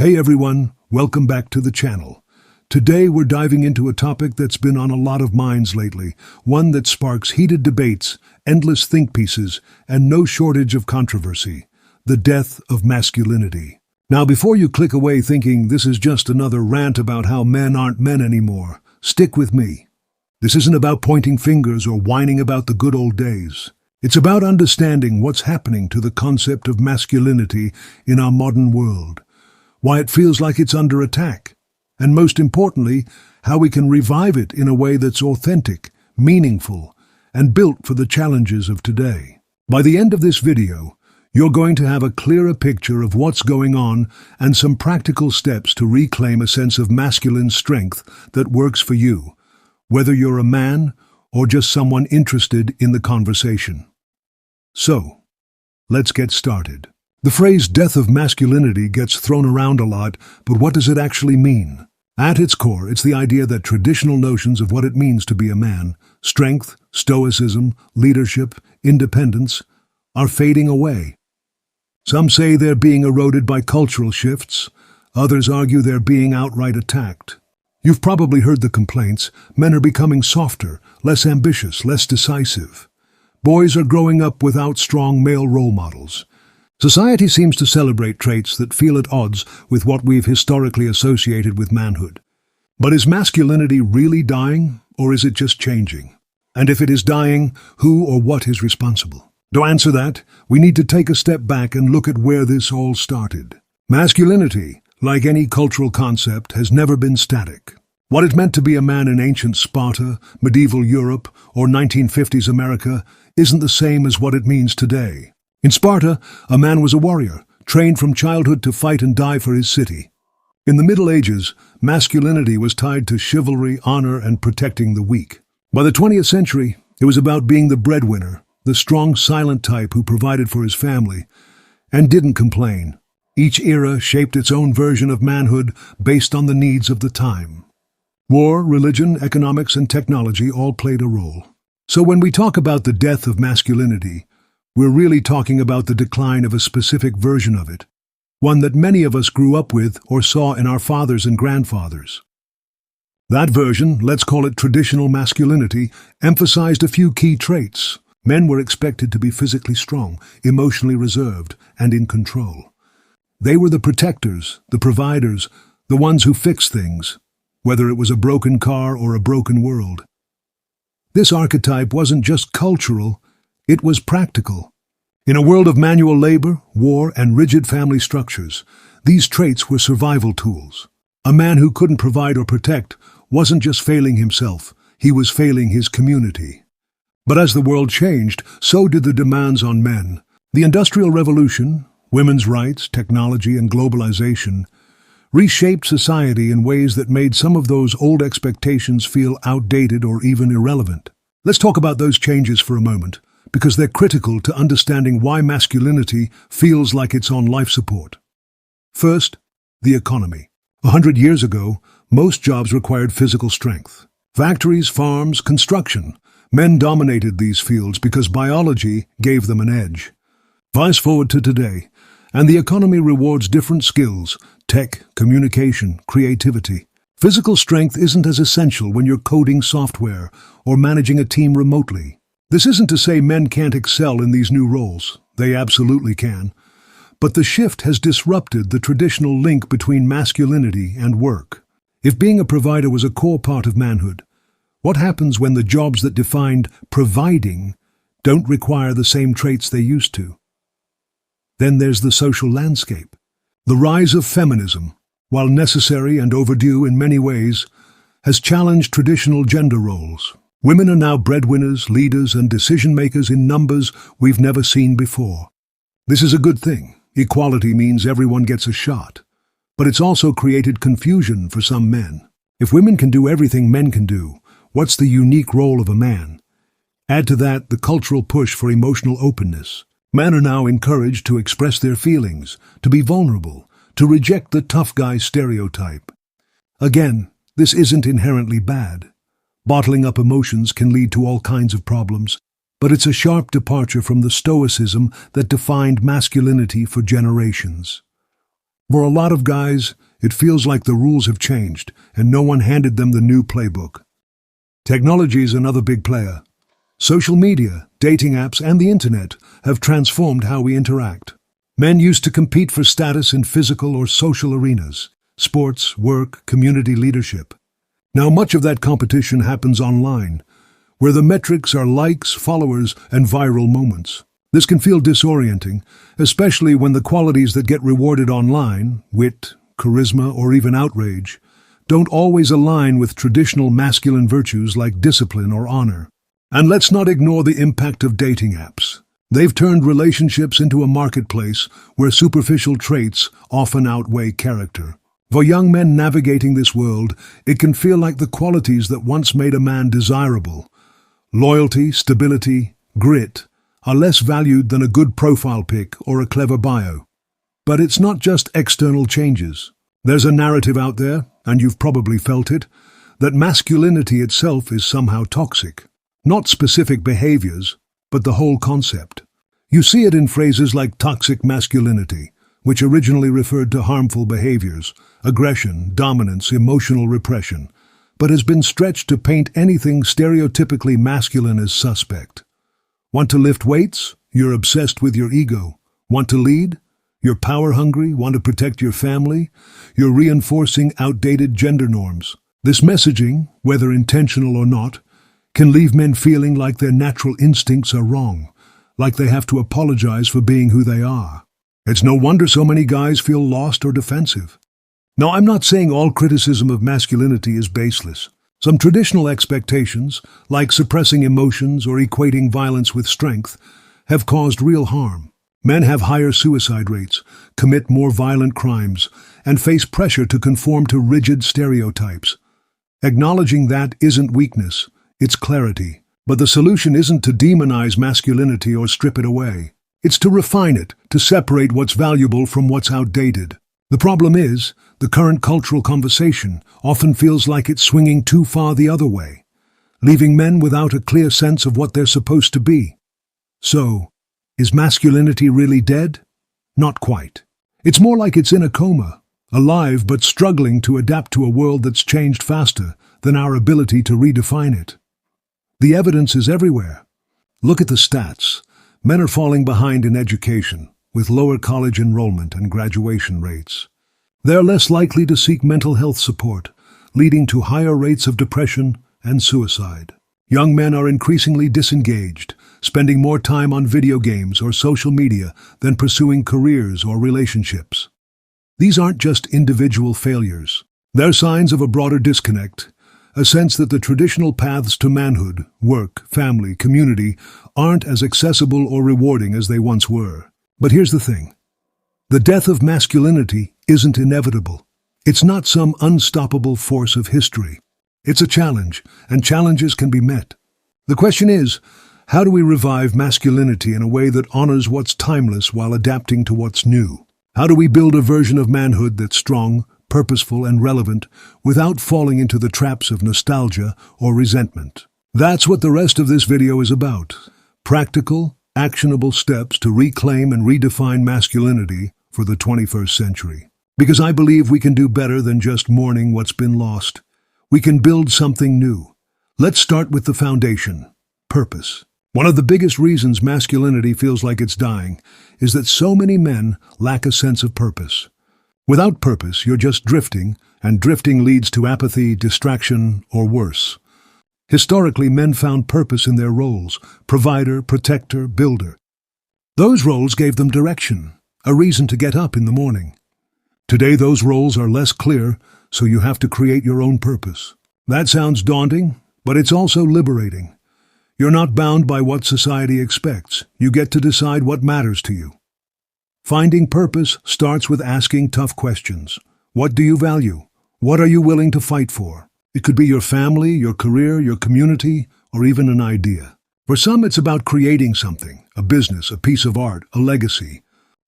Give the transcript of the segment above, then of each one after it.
Hey everyone, welcome back to the channel. Today we're diving into a topic that's been on a lot of minds lately, one that sparks heated debates, endless think pieces, and no shortage of controversy: the death of masculinity. Now, before you click away thinking this is just another rant about how men aren't men anymore, stick with me. This isn't about pointing fingers or whining about the good old days. It's about understanding what's happening to the concept of masculinity in our modern world, why it feels like it's under attack, and most importantly, how we can revive it in a way that's authentic, meaningful, and built for the challenges of today. By the end of this video, you're going to have a clearer picture of what's going on and some practical steps to reclaim a sense of masculine strength that works for you, whether you're a man or just someone interested in the conversation. So, let's get started. The phrase death of masculinity gets thrown around a lot, but what does it actually mean? At its core, it's the idea that traditional notions of what it means to be a man, strength, stoicism, leadership, independence, are fading away. Some say they're being eroded by cultural shifts. Others argue they're being outright attacked. You've probably heard the complaints: men are becoming softer, less ambitious, less decisive. Boys are growing up without strong male role models. Society seems to celebrate traits that feel at odds with what we've historically associated with manhood. But is masculinity really dying, or is it just changing? And if it is dying, who or what is responsible? To answer that, we need to take a step back and look at where this all started. Masculinity, like any cultural concept, has never been static. What it meant to be a man in ancient Sparta, medieval Europe, or 1950s America isn't the same as what it means today. In Sparta, a man was a warrior, trained from childhood to fight and die for his city. In the Middle Ages, masculinity was tied to chivalry, honor, and protecting the weak. By the 20th century, it was about being the breadwinner, the strong, silent type who provided for his family and didn't complain. Each era shaped its own version of manhood based on the needs of the time. War, religion, economics, and technology all played a role. So when we talk about the death of masculinity, we're really talking about the decline of a specific version of it, one that many of us grew up with or saw in our fathers and grandfathers. That version, let's call it traditional masculinity, emphasized a few key traits. Men were expected to be physically strong, emotionally reserved, and in control. They were the protectors, the providers, the ones who fixed things, whether it was a broken car or a broken world. This archetype wasn't just cultural, it was practical. In a world of manual labor, war, and rigid family structures, these traits were survival tools. A man who couldn't provide or protect wasn't just failing himself, he was failing his community. But as the world changed, so did the demands on men. The Industrial Revolution, women's rights, technology, and globalization reshaped society in ways that made some of those old expectations feel outdated or even irrelevant. Let's talk about those changes for a moment, because they're critical to understanding why masculinity feels like it's on life support. First, the economy. 100 years ago, most jobs required physical strength. Factories, farms, construction. Men dominated these fields because biology gave them an edge. Fast forward to today, and the economy rewards different skills: tech, communication, creativity. Physical strength isn't as essential when you're coding software or managing a team remotely. This isn't to say men can't excel in these new roles. They absolutely can. But the shift has disrupted the traditional link between masculinity and work. If being a provider was a core part of manhood, what happens when the jobs that defined providing don't require the same traits they used to? Then there's the social landscape. The rise of feminism, while necessary and overdue in many ways, has challenged traditional gender roles. Women are now breadwinners, leaders, and decision-makers in numbers we've never seen before. This is a good thing. Equality means everyone gets a shot. But it's also created confusion for some men. If women can do everything men can do, what's the unique role of a man? Add to that the cultural push for emotional openness. Men are now encouraged to express their feelings, to be vulnerable, to reject the tough guy stereotype. Again, this isn't inherently bad. Bottling up emotions can lead to all kinds of problems, but it's a sharp departure from the stoicism that defined masculinity for generations. For a lot of guys, it feels like the rules have changed and no one handed them the new playbook. Technology is another big player. Social media, dating apps, and the internet have transformed how we interact. Men used to compete for status in physical or social arenas, sports, work, community leadership. Now much of that competition happens online, where the metrics are likes, followers, and viral moments. This can feel disorienting, especially when the qualities that get rewarded online, wit, charisma, or even outrage, don't always align with traditional masculine virtues like discipline or honor. And let's not ignore the impact of dating apps. They've turned relationships into a marketplace where superficial traits often outweigh character. For young men navigating this world, it can feel like the qualities that once made a man desirable, loyalty, stability, grit, are less valued than a good profile pic or a clever bio. But it's not just external changes. There's a narrative out there, and you've probably felt it, that masculinity itself is somehow toxic. Not specific behaviors, but the whole concept. You see it in phrases like toxic masculinity, which originally referred to harmful behaviors, aggression, dominance, emotional repression, but has been stretched to paint anything stereotypically masculine as suspect. Want to lift weights? You're obsessed with your ego. Want to lead? You're power-hungry, want to protect your family? You're reinforcing outdated gender norms. This messaging, whether intentional or not, can leave men feeling like their natural instincts are wrong, like they have to apologize for being who they are. It's no wonder so many guys feel lost or defensive. Now, I'm not saying all criticism of masculinity is baseless. Some traditional expectations, like suppressing emotions or equating violence with strength, have caused real harm. Men have higher suicide rates, commit more violent crimes, and face pressure to conform to rigid stereotypes. Acknowledging that isn't weakness, it's clarity. But the solution isn't to demonize masculinity or strip it away. It's to refine it, to separate what's valuable from what's outdated. The problem is, the current cultural conversation often feels like it's swinging too far the other way, leaving men without a clear sense of what they're supposed to be. So, is masculinity really dead? Not quite. It's more like it's in a coma, alive but struggling to adapt to a world that's changed faster than our ability to redefine it. The evidence is everywhere. Look at the stats. Men are falling behind in education, with lower college enrollment and graduation rates. They're less likely to seek mental health support, leading to higher rates of depression and suicide. Young men are increasingly disengaged, spending more time on video games or social media than pursuing careers or relationships. These aren't just individual failures. They're signs of a broader disconnect, a sense that the traditional paths to manhood, work, family, community aren't as accessible or rewarding as they once were. But here's the thing. The death of masculinity isn't inevitable. It's not some unstoppable force of history. It's a challenge, and challenges can be met. The question is, how do we revive masculinity in a way that honors what's timeless while adapting to what's new? How do we build a version of manhood that's strong, purposeful, and relevant without falling into the traps of nostalgia or resentment? That's what the rest of this video is about. Practical, actionable steps to reclaim and redefine masculinity for the 21st century. Because I believe we can do better than just mourning what's been lost. We can build something new. Let's start with the foundation, purpose. One of the biggest reasons masculinity feels like it's dying is that so many men lack a sense of purpose. Without purpose, you're just drifting, and drifting leads to apathy, distraction, or worse. Historically, men found purpose in their roles: provider, protector, builder. Those roles gave them direction, a reason to get up in the morning. Today, those roles are less clear, so you have to create your own purpose. That sounds daunting, but it's also liberating. You're not bound by what society expects. You get to decide what matters to you. Finding purpose starts with asking tough questions. What do you value? What are you willing to fight for? It could be your family, your career, your community, or even an idea. For some, it's about creating something, a business, a piece of art, a legacy.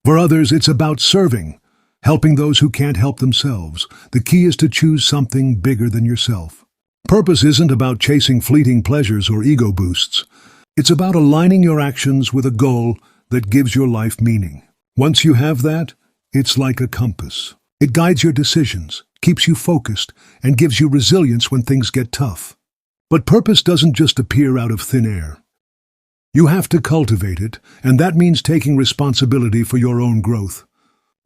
For others, it's about serving, helping those who can't help themselves. The key is to choose something bigger than yourself. Purpose isn't about chasing fleeting pleasures or ego boosts. It's about aligning your actions with a goal that gives your life meaning. Once you have that, It's like a compass. It guides your decisions, keeps you focused, and gives you resilience when things get tough. But purpose doesn't just appear out of thin air. You have to cultivate it, and that means taking responsibility for your own growth.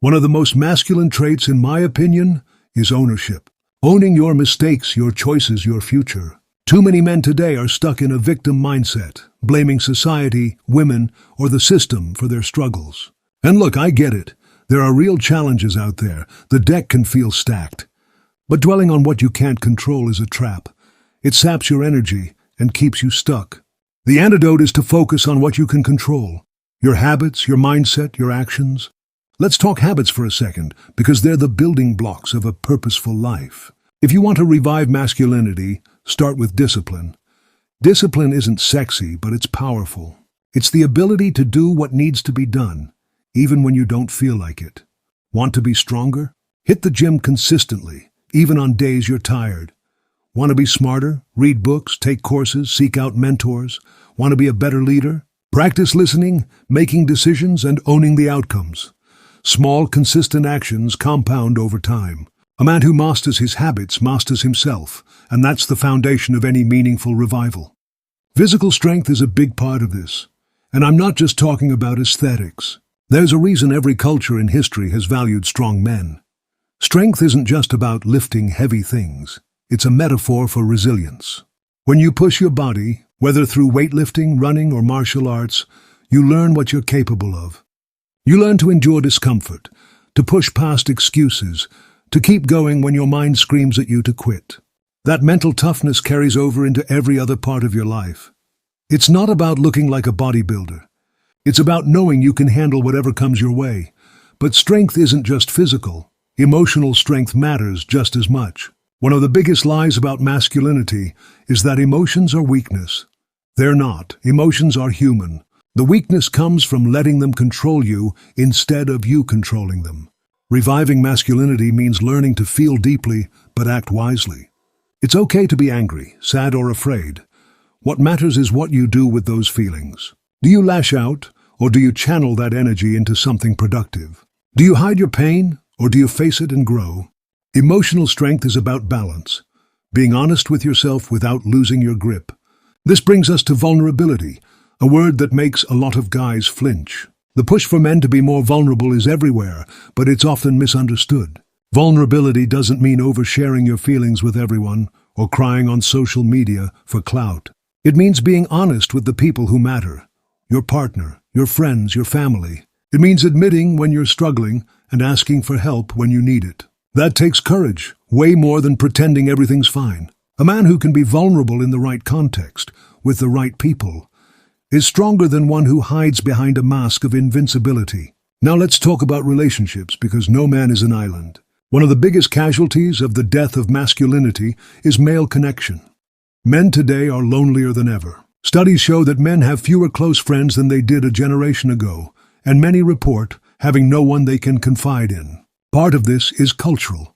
One of the most masculine traits, in my opinion, is ownership. Owning your mistakes, your choices, your future. Too many men today are stuck in a victim mindset, blaming society, women, or the system for their struggles. And look, I get it. There are real challenges out there. The deck can feel stacked. But dwelling on what you can't control is a trap. It saps your energy and keeps you stuck. The antidote is to focus on what you can control. Your habits, your mindset, your actions. Let's talk habits for a second, because they're the building blocks of a purposeful life. If you want to revive masculinity, start with discipline. Discipline isn't sexy, but it's powerful. It's the ability to do what needs to be done, even when you don't feel like it. Want to be stronger? Hit the gym consistently, even on days you're tired. Want to be smarter? Read books, take courses, seek out mentors. Want to be a better leader? Practice listening, making decisions, and owning the outcomes. Small, consistent actions compound over time. A man who masters his habits masters himself, and that's the foundation of any meaningful revival. Physical strength is a big part of this, and I'm not just talking about aesthetics. There's a reason every culture in history has valued strong men. Strength isn't just about lifting heavy things. It's a metaphor for resilience. When you push your body, whether through weightlifting, running, or martial arts, you learn what you're capable of. You learn to endure discomfort, to push past excuses, to keep going when your mind screams at you to quit. That mental toughness carries over into every other part of your life. It's not about looking like a bodybuilder. It's about knowing you can handle whatever comes your way. But strength isn't just physical. Emotional strength matters just as much. One of the biggest lies about masculinity is that emotions are weakness. They're not. Emotions are human. The weakness comes from letting them control you instead of you controlling them. Reviving masculinity means learning to feel deeply but act wisely. It's okay to be angry, sad, or afraid. What matters is what you do with those feelings. Do you lash out, or do you channel that energy into something productive? Do you hide your pain, or do you face it and grow? Emotional strength is about balance, being honest with yourself without losing your grip. This brings us to vulnerability, a word that makes a lot of guys flinch. The push for men to be more vulnerable is everywhere, but it's often misunderstood. Vulnerability doesn't mean oversharing your feelings with everyone or crying on social media for clout. It means being honest with the people who matter, your partner, your friends, your family. It means admitting when you're struggling and asking for help when you need it. That takes courage, way more than pretending everything's fine. A man who can be vulnerable in the right context, with the right people, is stronger than one who hides behind a mask of invincibility. Now let's talk about relationships, because no man is an island. One of the biggest casualties of the death of masculinity is male connection. Men today are lonelier than ever. Studies show that men have fewer close friends than they did a generation ago, and many report having no one they can confide in. Part of this is cultural.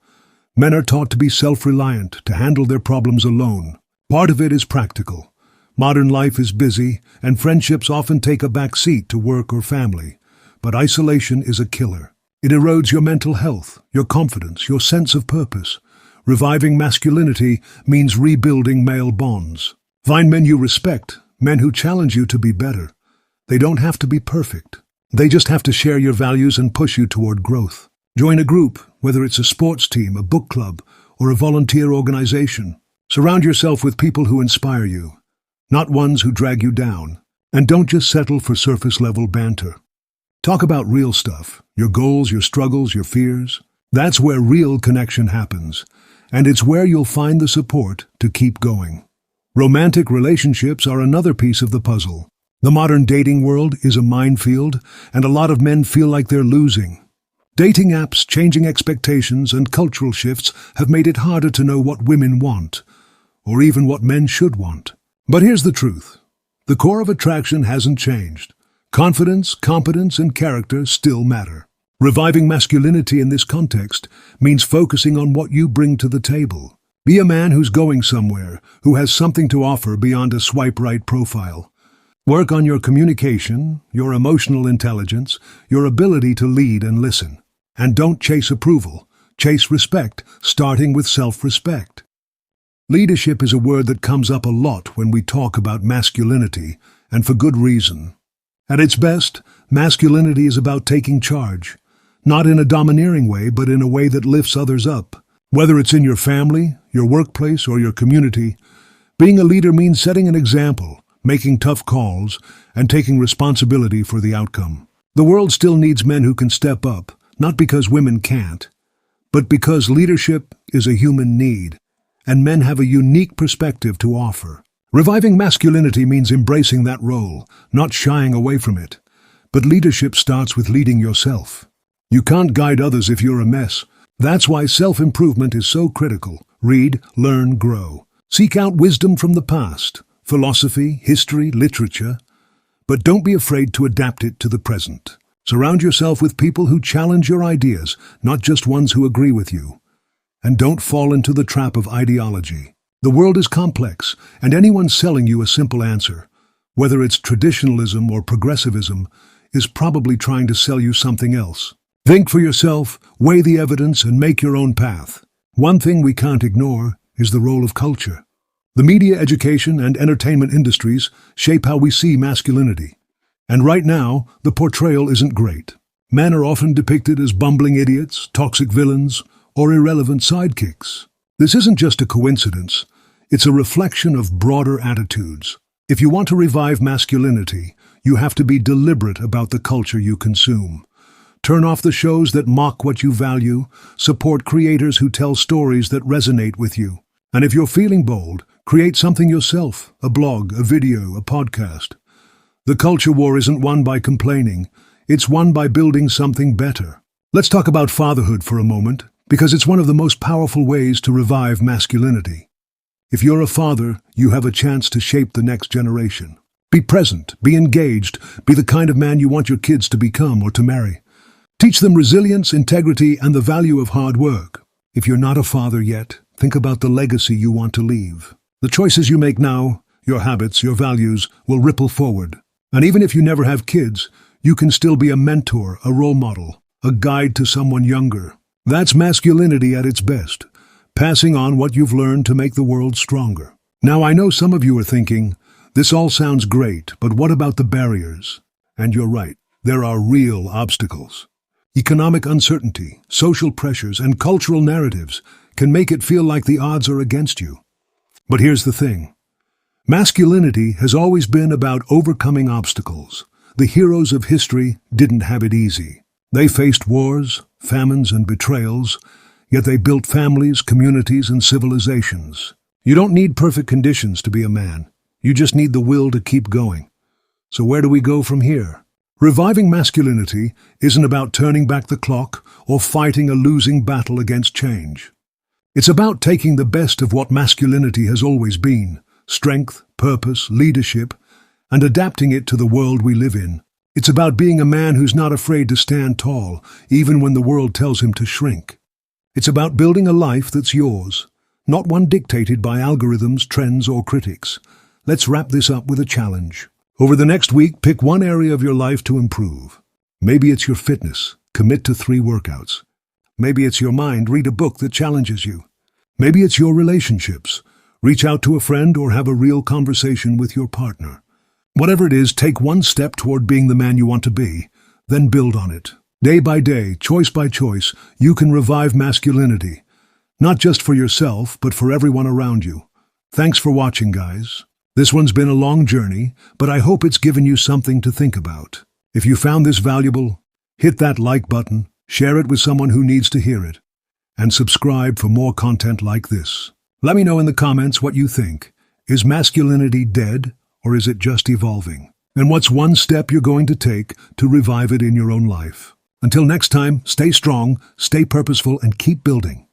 Men are taught to be self-reliant, to handle their problems alone. Part of it is practical. Modern life is busy, and friendships often take a back seat to work or family. But isolation is a killer. It erodes your mental health, your confidence, your sense of purpose. Reviving masculinity means rebuilding male bonds. Find men you respect, men who challenge you to be better. They don't have to be perfect. They just have to share your values and push you toward growth. Join a group, whether it's a sports team, a book club, or a volunteer organization. Surround yourself with people who inspire you, not ones who drag you down. And don't just settle for surface-level banter. Talk about real stuff, your goals, your struggles, your fears. That's where real connection happens, and it's where you'll find the support to keep going. Romantic relationships are another piece of the puzzle. The modern dating world is a minefield, and a lot of men feel like they're losing. Dating apps, changing expectations, and cultural shifts have made it harder to know what women want, or even what men should want. But here's the truth. The core of attraction hasn't changed. Confidence, competence, and character still matter. Reviving masculinity in this context means focusing on what you bring to the table. Be a man who's going somewhere, who has something to offer beyond a swipe-right profile. Work on your communication, your emotional intelligence, your ability to lead and listen. And don't chase approval. Chase respect, starting with self-respect. Leadership is a word that comes up a lot when we talk about masculinity, and for good reason. At its best, masculinity is about taking charge, not in a domineering way, but in a way that lifts others up. Whether it's in your family, your workplace, or your community, being a leader means setting an example, making tough calls, and taking responsibility for the outcome. The world still needs men who can step up, not because women can't, but because leadership is a human need, and men have a unique perspective to offer. Reviving masculinity means embracing that role, not shying away from it. But leadership starts with leading yourself. You can't guide others if you're a mess. That's why self-improvement is so critical. Read, learn, grow. Seek out wisdom from the past, philosophy, history, literature. But don't be afraid to adapt it to the present. Surround yourself with people who challenge your ideas, not just ones who agree with you. And don't fall into the trap of ideology. The world is complex, and anyone selling you a simple answer, whether it's traditionalism or progressivism, is probably trying to sell you something else. Think for yourself, weigh the evidence, and make your own path. One thing we can't ignore is the role of culture. The media, education, and entertainment industries shape how we see masculinity. And right now, the portrayal isn't great. Men are often depicted as bumbling idiots, toxic villains, or irrelevant sidekicks. This isn't just a coincidence. It's a reflection of broader attitudes. If you want to revive masculinity, you have to be deliberate about the culture you consume. Turn off the shows that mock what you value, support creators who tell stories that resonate with you. And if you're feeling bold, create something yourself, a blog, a video, a podcast. The culture war isn't won by complaining, it's won by building something better. Let's talk about fatherhood for a moment, because it's one of the most powerful ways to revive masculinity. If you're a father, you have a chance to shape the next generation. Be present, be engaged, be the kind of man you want your kids to become or to marry. Teach them resilience, integrity, and the value of hard work. If you're not a father yet, think about the legacy you want to leave. The choices you make now, your habits, your values, will ripple forward. And even if you never have kids, you can still be a mentor, a role model, a guide to someone younger. That's masculinity at its best, passing on what you've learned to make the world stronger. Now, I know some of you are thinking, this all sounds great, but what about the barriers? And you're right, there are real obstacles. Economic uncertainty, social pressures, and cultural narratives can make it feel like the odds are against you. But here's the thing. Masculinity has always been about overcoming obstacles. The heroes of history didn't have it easy. They faced wars, famines, and betrayals, yet they built families, communities, and civilizations. You don't need perfect conditions to be a man. You just need the will to keep going. So where do we go from here? Reviving masculinity isn't about turning back the clock or fighting a losing battle against change. It's about taking the best of what masculinity has always been, strength, purpose, leadership, and adapting it to the world we live in. It's about being a man who's not afraid to stand tall, even when the world tells him to shrink. It's about building a life that's yours, not one dictated by algorithms, trends, or critics. Let's wrap this up with a challenge. Over the next week, pick one area of your life to improve. Maybe it's your fitness. Commit to 3 workouts. Maybe it's your mind. Read a book that challenges you. Maybe it's your relationships. Reach out to a friend or have a real conversation with your partner. Whatever it is, take one step toward being the man you want to be, then build on it. Day by day, choice by choice, you can revive masculinity. Not just for yourself, but for everyone around you. Thanks for watching, guys. This one's been a long journey, but I hope it's given you something to think about. If you found this valuable, hit that like button, share it with someone who needs to hear it, and subscribe for more content like this. Let me know in the comments what you think. Is masculinity dead, or is it just evolving? And what's one step you're going to take to revive it in your own life? Until next time, stay strong, stay purposeful, and keep building.